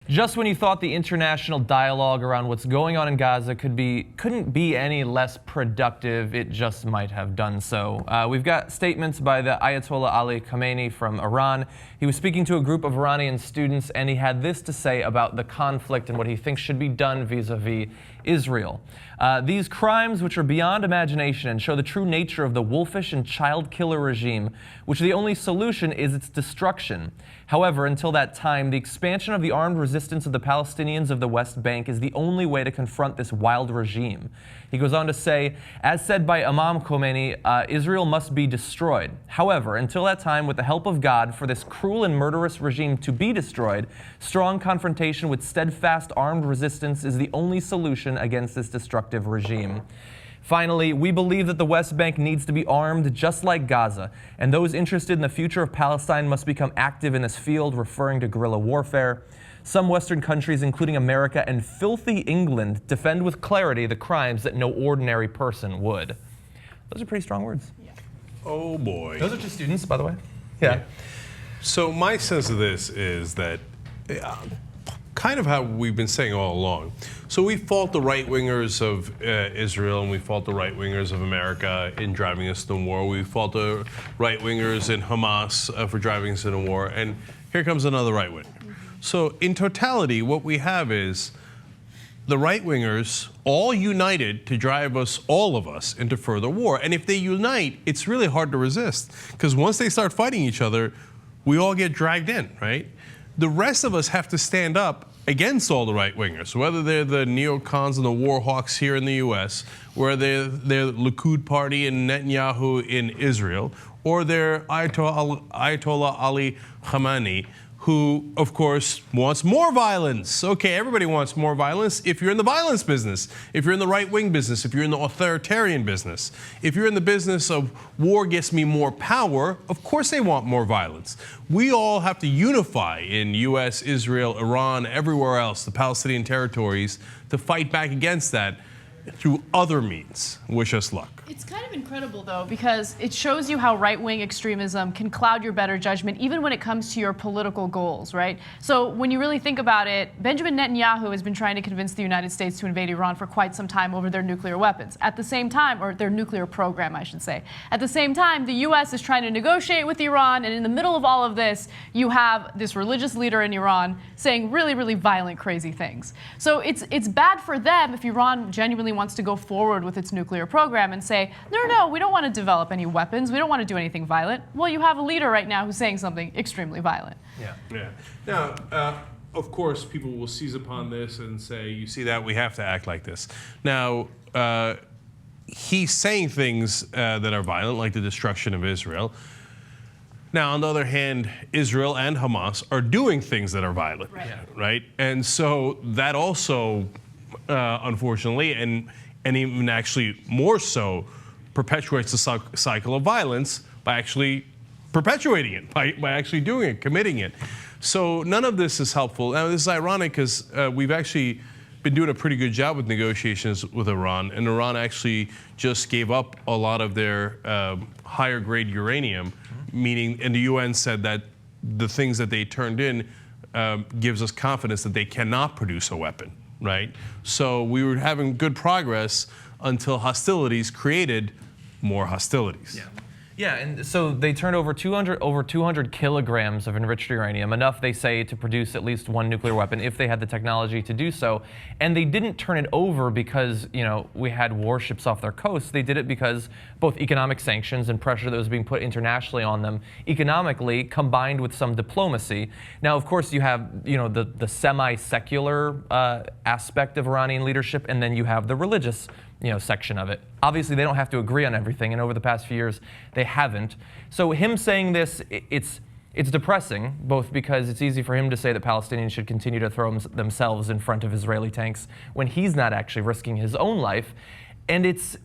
Just when you thought the international dialogue around what's going on in Gaza couldn't be any less productive, it just might have done so. We've got statements by the Ayatollah Ali Khamenei from Iran. He was speaking to a group of Iranian students, and he had this to say about the conflict and what he thinks should be done vis-a-vis Israel. These crimes, which are beyond imagination and show the true nature of the wolfish and child-killer regime, which the only solution is its destruction. However, until that time, the expansion of the armed resistance of the Palestinians of the West Bank is the only way to confront this wild regime. He goes on to say, as said by Imam Khomeini, Israel must be destroyed. However, until that time, with the help of God, for this cruel and murderous regime to be destroyed, strong confrontation with steadfast armed resistance is the only solution against this destructive regime. Finally, we believe that the West Bank needs to be armed just like Gaza, and those interested in the future of Palestine must become active in this field, referring to guerrilla warfare. Some Western countries, including America and filthy England, defend with clarity the crimes that no ordinary person would. Those are pretty strong words. Yeah. Oh boy. Those are just students, by the way. Yeah. So my sense of this is that kind of how we've been saying all along. So we fault the right-wingers of Israel, and we fault the right-wingers of America in driving us to war. We fault the right-wingers in Hamas for driving us into war. And here comes another right-winger. So in totality, what we have is the right-wingers all united to drive us, all of us, into further war. And if they unite, it's really hard to resist. Because once they start fighting each other, we all get dragged in, right? The rest of us have to stand up against all the right-wingers, whether they're the neocons and the war hawks here in the U.S., whether they're the Likud party and Netanyahu in Israel, or they're Ayatollah Ali Khamenei, who, of course, wants more violence. Okay, everybody wants more violence if you're in the violence business, if you're in the right-wing business, if you're in the authoritarian business. If you're in the business of war gets me more power, of course they want more violence. We all have to unify in U.S., Israel, Iran, everywhere else, the Palestinian territories, to fight back against that through other means. Wish us luck. It's kind of incredible, though, because it shows you how right-wing extremism can cloud your better judgment, even when it comes to your political goals, right? So when you really think about it, Benjamin Netanyahu has been trying to convince the United States to invade Iran for quite some time over their nuclear weapons. At the same time, or their nuclear program, I should say. At the same time, the U.S. is trying to negotiate with Iran, and in the middle of all of this, you have this religious leader in Iran saying really, really violent, crazy things. So it's bad for them if Iran genuinely wants to go forward with its nuclear program and say, no, we don't want to develop any weapons. We don't want to do anything violent. Well, you have a leader right now who's saying something extremely violent. Yeah. Now, of course, people will seize upon this and say, you see that, we have to act like this. Now, he's saying things that are violent, like the destruction of Israel. Now, on the other hand, Israel and Hamas are doing things that are violent, right? And so that also, unfortunately, and even actually more so, perpetuates the cycle of violence by actually perpetuating it, by actually doing it, committing it. So none of this is helpful. Now, this is ironic because we've actually been doing a pretty good job with negotiations with Iran, and Iran actually just gave up a lot of their higher grade uranium, meaning, and the UN said that the things that they turned in gives us confidence that they cannot produce a weapon, right? So we were having good progress until hostilities created more hostilities. Yeah, and so they turned over 200 kilograms of enriched uranium, enough, they say, to produce at least one nuclear weapon if they had the technology to do so. And they didn't turn it over because, we had warships off their coast. They did it because both economic sanctions and pressure that was being put internationally on them economically, combined with some diplomacy. Now, of course, you have, the semi-secular aspect of Iranian leadership, and then you have the religious section of it. Obviously, they don't have to agree on everything, and over the past few years, they haven't. So him saying this, it's depressing, both because it's easy for him to say that Palestinians should continue to throw themselves in front of Israeli tanks when he's not actually risking his own life, and it's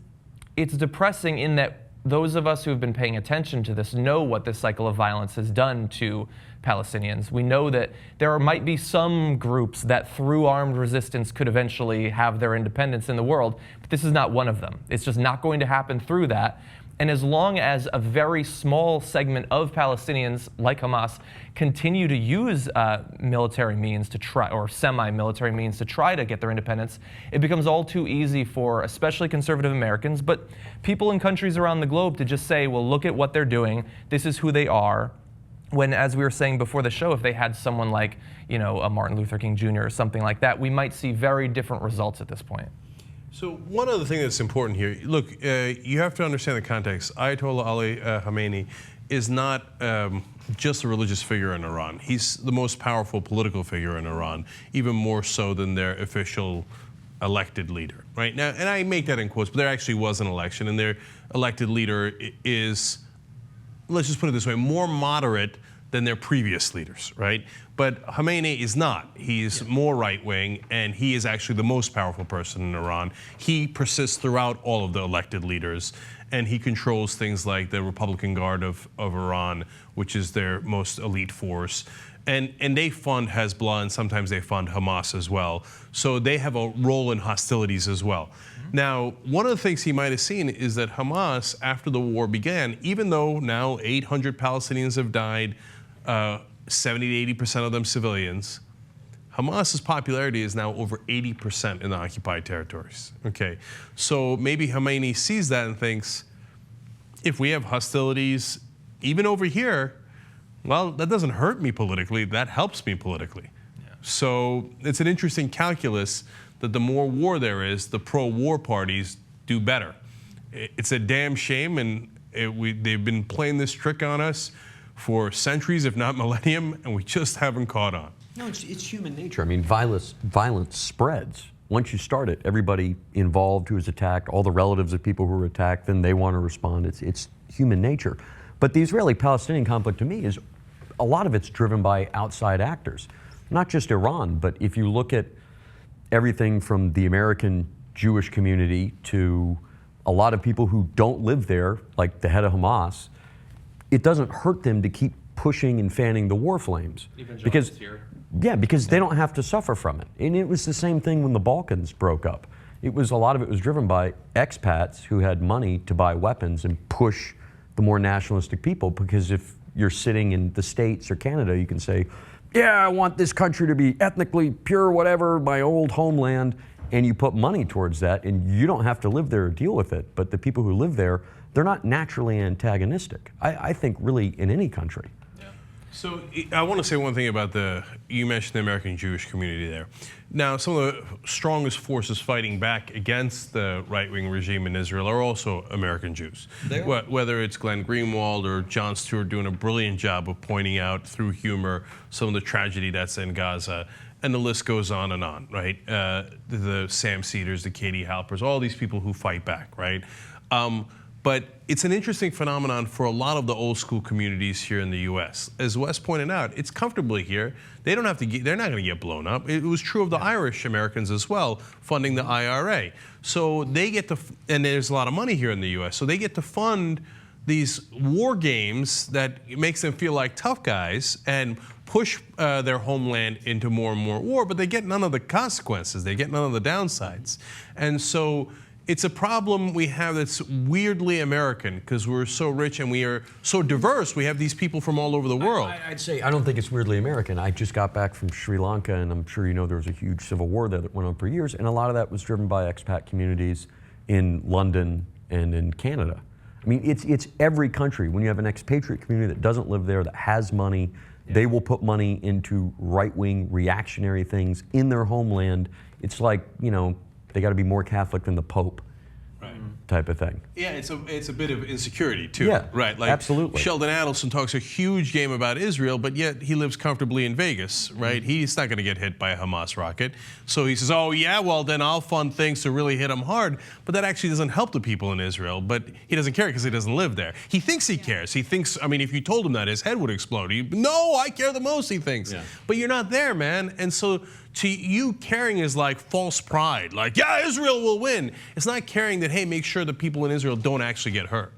depressing in that those of us who have been paying attention to this know what this cycle of violence has done to Palestinians. We know that there might be some groups that through armed resistance could eventually have their independence in the world, but this is not one of them. It's just not going to happen through that. And as long as a very small segment of Palestinians, like Hamas, continue to use military means to try, or semi-military means to try to get their independence, it becomes all too easy for especially conservative Americans, but people in countries around the globe to just say, well, look at what they're doing. This is who they are. When, as we were saying before the show, if they had someone like, you know, a Martin Luther King Jr. or something like that, we might see very different results at this point. So one other thing that's important here, look, you have to understand the context. Ayatollah Ali Khamenei is not just a religious figure in Iran. He's the most powerful political figure in Iran, even more so than their official elected leader, right? Now, and I make that in quotes, but there actually was an election, and their elected leader is, let's just put it this way, more moderate than their previous leaders, right? But Khamenei is not. He's more right-wing, and he is actually the most powerful person in Iran. He persists throughout all of the elected leaders, and he controls things like the Republican Guard of Iran, which is their most elite force. And they fund Hezbollah, and sometimes they fund Hamas as well. So they have a role in hostilities as well. Now, one of the things he might have seen is that Hamas, after the war began, even though now 800 Palestinians have died, 70 to 80% of them civilians, Hamas's popularity is now over 80% in the occupied territories. Okay, so maybe Khamenei sees that and thinks, if we have hostilities, even over here, well, that doesn't hurt me politically, that helps me politically. Yeah. So it's an interesting calculus that the more war there is, the pro-war parties do better. It's a damn shame, and they've been playing this trick on us for centuries, if not millennium, and we just haven't caught on. No, it's human nature. I mean, violence spreads. Once you start it, everybody involved who is attacked, all the relatives of people who were attacked, then they want to respond. It's human nature. But the Israeli-Palestinian conflict, to me, is a lot of it's driven by outside actors, not just Iran, but if you look at everything from the American Jewish community to a lot of people who don't live there, like the head of Hamas, it doesn't hurt them to keep pushing and fanning the war flames. Because they don't have to suffer from it. And it was the same thing when the Balkans broke up. A lot of it was driven by expats who had money to buy weapons and push the more nationalistic people, because if you're sitting in the States or Canada, you can say, yeah, I want this country to be ethnically pure, whatever, my old homeland, and you put money towards that, and you don't have to live there or deal with it. But the people who live there, they're not naturally antagonistic, I think, really, in any country. Yeah. So I want to say one thing about you mentioned the American Jewish community there. Now, some of the strongest forces fighting back against the right-wing regime in Israel are also American Jews. Whether it's Glenn Greenwald or Jon Stewart doing a brilliant job of pointing out through humor some of the tragedy that's in Gaza. And the list goes on and on, right? The Sam Cedars, the Katie Halpers, all these people who fight back, right? But it's an interesting phenomenon for a lot of the old school communities here in the U.S. As Wes pointed out, it's comfortably here. They don't have to they're not going to get blown up. It was true of the Irish Americans as well, funding the IRA. So they get to, and there's a lot of money here in the U.S., so they get to fund these war games that makes them feel like tough guys and push their homeland into more and more war, but they get none of the consequences. They get none of the downsides. And so it's a problem we have that's weirdly American, because we're so rich and we are so diverse. We have these people from all over the world. I'd say I don't think it's weirdly American. I just got back from Sri Lanka, and I'm sure you know there was a huge civil war there that went on for years, and a lot of that was driven by expat communities in London and in Canada. I mean, it's every country. When you have an expatriate community that doesn't live there, that has money, they will put money into right-wing reactionary things in their homeland. It's like, you know, they got to be more Catholic than the Pope, right? Type of thing. Yeah, it's a bit of insecurity too. Yeah, right. Like absolutely. Sheldon Adelson talks a huge game about Israel, but yet he lives comfortably in Vegas, right? He's not going to get hit by a Hamas rocket, so he says, "Oh yeah, well then I'll fund things to really hit him hard." But that actually doesn't help the people in Israel. But he doesn't care because he doesn't live there. He thinks he cares. He thinks. I mean, if you told him that, his head would explode. No, I care the most. He thinks. Yeah. But you're not there, man. And so to you, caring is like false pride. Like, yeah, Israel will win. It's not caring that, hey, make sure the people in Israel don't actually get hurt.